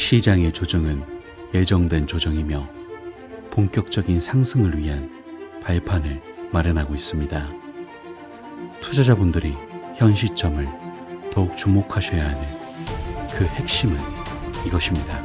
시장의 조정은 예정된 조정이며 본격적인 상승을 위한 발판을 마련하고 있습니다. 투자자분들이 현 시점을 더욱 주목하셔야 하는 그 핵심은 이것입니다.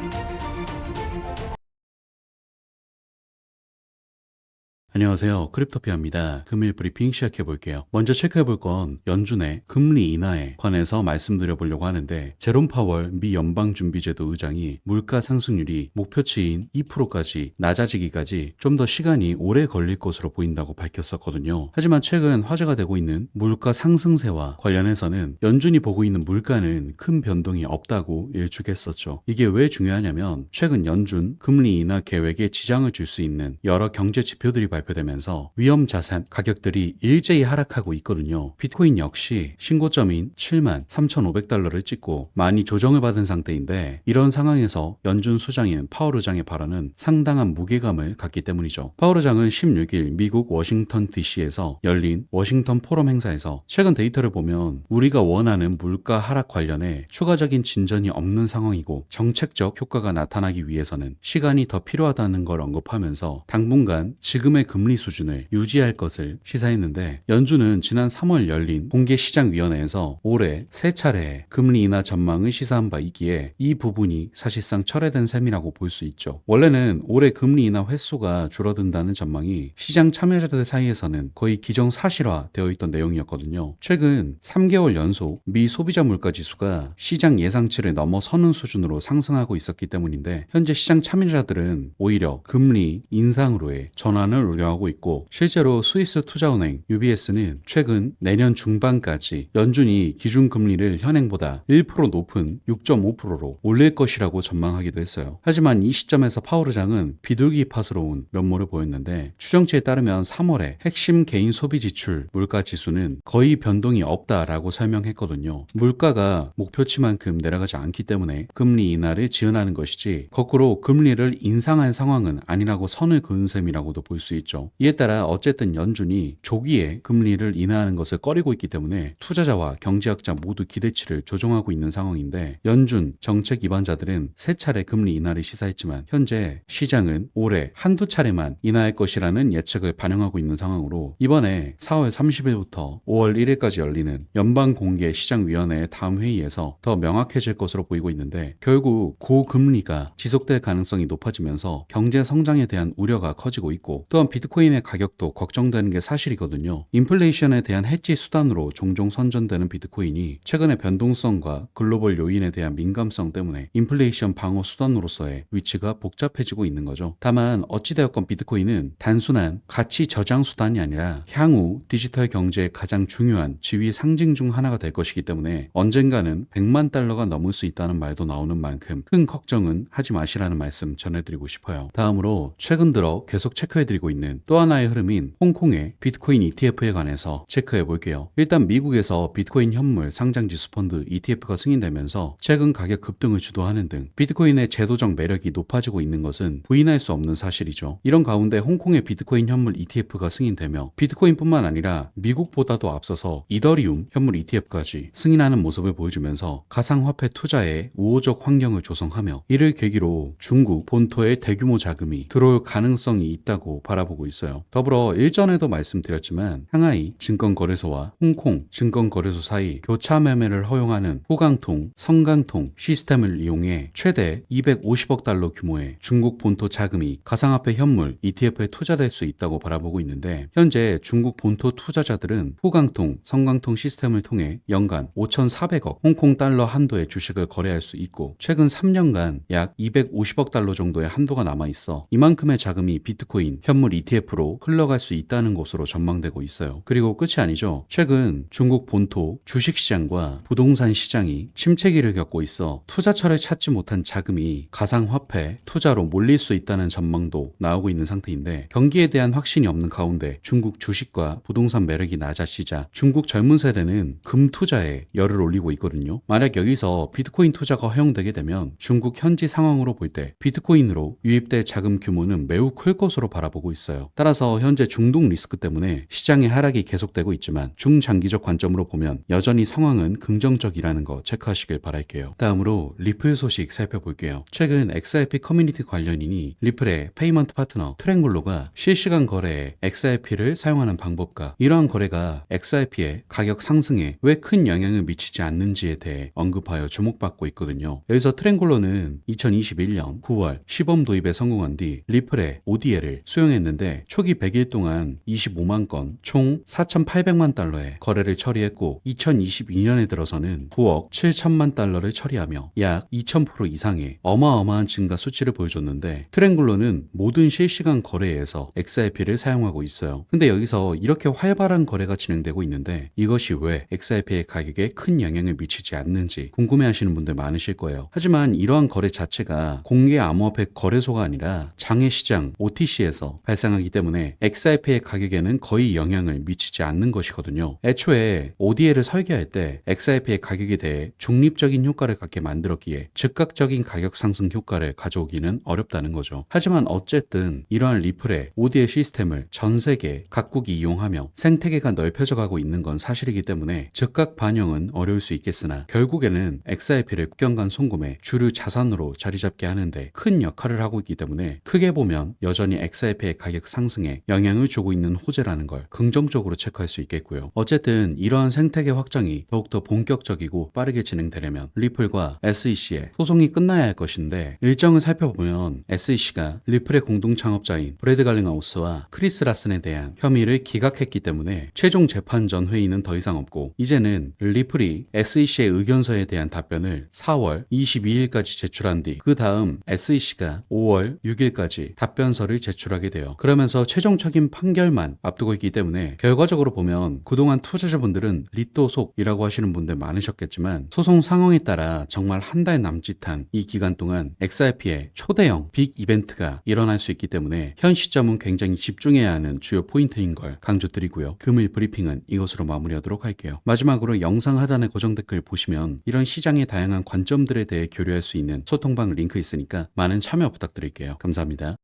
안녕하세요. 크립토피아입니다. 금일 브리핑 시작해 볼게요. 먼저 체크해 볼 건 연준의 금리 인하에 관해서 말씀드려 보려고 하는데, 제롬 파월 미 연방준비제도 의장이 물가 상승률이 목표치인 2%까지 낮아지기까지 좀 더 시간이 오래 걸릴 것으로 보인다고 밝혔었거든요. 하지만 최근 화제가 되고 있는 물가 상승세와 관련해서는 연준이 보고 있는 물가는 큰 변동이 없다고 일축했었죠. 이게 왜 중요하냐면, 최근 연준 금리 인하 계획에 지장을 줄 수 있는 여러 경제 지표들이 발표되면서 위험 자산 가격들이 일제히 하락하고 있거든요. 비트코인 역시 신고점인 73,500달러를 찍고 많이 조정을 받은 상태인데, 이런 상황에서 연준 수장인 파월 의장의 발언은 상당한 무게감을 갖기 때문이죠. 파월 의장은 16일 미국 워싱턴 DC에서 열린 워싱턴 포럼 행사에서 최근 데이터를 보면 우리가 원하는 물가 하락 관련해 추가적인 진전이 없는 상황이고, 정책적 효과가 나타나기 위해서는 시간이 더 필요하다는 걸 언급하면서 당분간 지금의 금리 수준을 유지할 것을 시사했는데, 연준은 지난 3월 열린 공개시장위원회에서 올해 3차례 금리 인하 전망을 시사한 바 있기에 이 부분이 사실상 철회된 셈이라고 볼 수 있죠. 원래는 올해 금리 인하 횟수가 줄어든다는 전망이 시장 참여자들 사이에서는 거의 기정사실화되어 있던 내용이었거든요. 최근 3개월 연속 미 소비자 물가 지수가 시장 예상치를 넘어서는 수준으로 상승하고 있었기 때문인데, 현재 시장 참여자들은 오히려 금리 인상으로의 전환을 우려하고 있고, 실제로 스위스 투자은행 UBS는 최근 내년 중반까지 연준이 기준금리를 현행보다 1% 높은 6.5%로 올릴 것이라고 전망하기도 했어요. 하지만 이 시점에서 파월 의장은 비둘기파스러운 면모를 보였는데, 추정치에 따르면 3월에 핵심 개인 소비 지출 물가 지수는 거의 변동이 없다라고 설명했거든요. 물가가 목표치만큼 내려가지 않기 때문에 금리 인하를 지연하는 것이지, 거꾸로 금리를 인상한 상황은 아니라고 선을 그은 셈이라고도 볼 수 있죠. 이에 따라 어쨌든 연준이 조기에 금리를 인하하는 것을 꺼리고 있기 때문에 투자자와 경제학자 모두 기대치를 조정하고 있는 상황인데, 연준 정책 입안자들은 3차례 금리 인하를 시사했지만 현재 시장은 올해 한두 차례만 인하할 것이라는 예측을 반영하고 있는 상황으로, 이번에 4월 30일부터 5월 1일까지 열리는 연방공개시장위원회의 다음 회의에서 더 명확해질 것으로 보이고 있는데, 결국 고금리가 지속될 가능성이 높아지면서 경제 성장에 대한 우려가 커지고 있고, 또한 비트코인의 가격도 걱정되는 게 사실이거든요. 인플레이션에 대한 해지 수단으로 종종 선전되는 비트코인이 최근의 변동성과 글로벌 요인에 대한 민감성 때문에 인플레이션 방어 수단으로서의 위치가 복잡해지고 있는 거죠. 다만 어찌되었건 비트코인은 단순한 가치 저장 수단이 아니라 향후 디지털 경제의 가장 중요한 지위 상징 중 하나가 될 것이기 때문에 언젠가는 100만 달러가 넘을 수 있다는 말도 나오는 만큼 큰 걱정은 하지 마시라는 말씀 전해드리고 싶어요. 다음으로 최근 들어 계속 체크해드리고 있는 또 하나의 흐름인 홍콩의 비트코인 ETF에 관해서 체크해 볼게요. 일단 미국에서 비트코인 현물 상장지수 펀드 ETF가 승인되면서 최근 가격 급등을 주도하는 등 비트코인의 제도적 매력이 높아지고 있는 것은 부인할 수 없는 사실이죠. 이런 가운데 홍콩의 비트코인 현물 ETF가 승인되며 비트코인뿐만 아니라 미국보다도 앞서서 이더리움 현물 ETF까지 승인하는 모습을 보여주면서 가상화폐 투자에 우호적 환경을 조성하며, 이를 계기로 중국 본토의 대규모 자금이 들어올 가능성이 있다고 바라보고 있어요. 더불어 일전에도 말씀드렸지만 상하이 증권거래소와 홍콩 증권거래소 사이 교차 매매를 허용하는 후강통, 성강통 시스템을 이용해 최대 250억 달러 규모의 중국 본토 자금이 가상화폐 현물 ETF에 투자될 수 있다고 바라보고 있는데, 현재 중국 본토 투자자들은 후강통, 성강통 시스템을 통해 연간 5,400억 홍콩 달러 한도의 주식을 거래할 수 있고, 최근 3년간 약 250억 달러 정도의 한도가 남아있어 이만큼의 자금이 비트코인 현물 ETF로 흘러갈 수 있다는 것으로 전망되고 있어요. 그리고 끝이 아니죠. 최근 중국 본토 주식시장과 부동산 시장이 침체기를 겪고 있어 투자처를 찾지 못한 자금이 가상화폐 투자로 몰릴 수 있다는 전망도 나오고 있는 상태인데, 경기에 대한 확신이 없는 가운데 중국 주식과 부동산 매력이 낮아지자 중국 젊은 세대는 금 투자에 열을 올리고 있거든요. 만약 여기서 비트코인 투자가 허용되게 되면 중국 현지 상황으로 볼 때 비트코인으로 유입될 자금 규모는 매우 클 것으로 바라보고 있어요. 있어요. 따라서 현재 중동 리스크 때문에 시장의 하락이 계속되고 있지만 중장기적 관점으로 보면 여전히 상황은 긍정적이라는 거 체크하시길 바랄게요. 다음으로 리플 소식 살펴볼게요. 최근 XRP 커뮤니티 관련인이 리플의 페이먼트 파트너 트랭글로가 실시간 거래에 XRP를 사용하는 방법과 이러한 거래가 XRP의 가격 상승에 왜 큰 영향을 미치지 않는지에 대해 언급하여 주목받고 있거든요. 여기서 트랭글로는 2021년 9월 시범 도입에 성공한 뒤 리플의 ODL을 수용했는데 초기 100일 동안 25만 건 총 4,800만 달러의 거래를 처리했고 2022년에 들어서는 9억 7천만 달러를 처리하며 약 2000% 이상의 어마어마한 증가 수치를 보여줬는데 트랭글로는 모든 실시간 거래에서 XRP를 사용하고 있어요. 근데 여기서 이렇게 활발한 거래가 진행되고 있는데 이것이 왜 XRP의 가격에 큰 영향을 미치지 않는지 궁금해하시는 분들 많으실 거예요. 하지만 이러한 거래 자체가 공개 암호화폐 거래소가 아니라 장외시장 OTC에서 발생하기 때문에 XRP의 가격에는 거의 영향을 미치지 않는 것이거든요. 애초에 ODL을 설계할 때 XRP의 가격에 대해 중립적인 효과를 갖게 만들었기에 즉각적인 가격 상승 효과를 가져오기는 어렵다는 거죠. 하지만 어쨌든 이러한 리플의 ODL 시스템을 전 세계 각국이 이용하며 생태계가 넓혀져 가고 있는 건 사실이기 때문에 즉각 반영은 어려울 수 있겠으나 결국에는 XRP를 국경간 송금의 주류 자산으로 자리 잡게 하는데 큰 역할을 하고 있기 때문에 크게 보면 여전히 XRP의 가격 상승에 영향을 주고 있는 호재라는 걸 긍정적으로 체크할 수 있겠고요. 어쨌든 이러한 생태계 확장이 더욱더 본격적이고 빠르게 진행되려면 리플과 SEC의 소송이 끝나야 할 것인데 일정을 살펴보면 SEC가 리플의 공동 창업자인 브래드 갈링하우스와 크리스 라슨에 대한 혐의를 기각했기 때문에 최종 재판 전 회의는 더 이상 없고 이제는 리플이 SEC의 의견서에 대한 답변을 4월 22일까지 제출한 뒤 그 다음 SEC가 5월 6일까지 답변서를 제출하게 돼요. 그러면서 최종적인 판결만 앞두고 있기 때문에 결과적으로 보면 그동안 투자자분들은 리또속이라고 하시는 분들 많으셨겠지만 소송 상황에 따라 정말 한 달 남짓한 이 기간 동안 XRP의 초대형 빅 이벤트가 일어날 수 있기 때문에 현 시점은 굉장히 집중해야 하는 주요 포인트인 걸 강조드리고요. 금일 브리핑은 이것으로 마무리하도록 할게요. 마지막으로 영상 하단의 고정 댓글 보시면 이런 시장의 다양한 관점들에 대해 교류할 수 있는 소통방 링크 있으니까 많은 참여 부탁드릴게요. 감사합니다.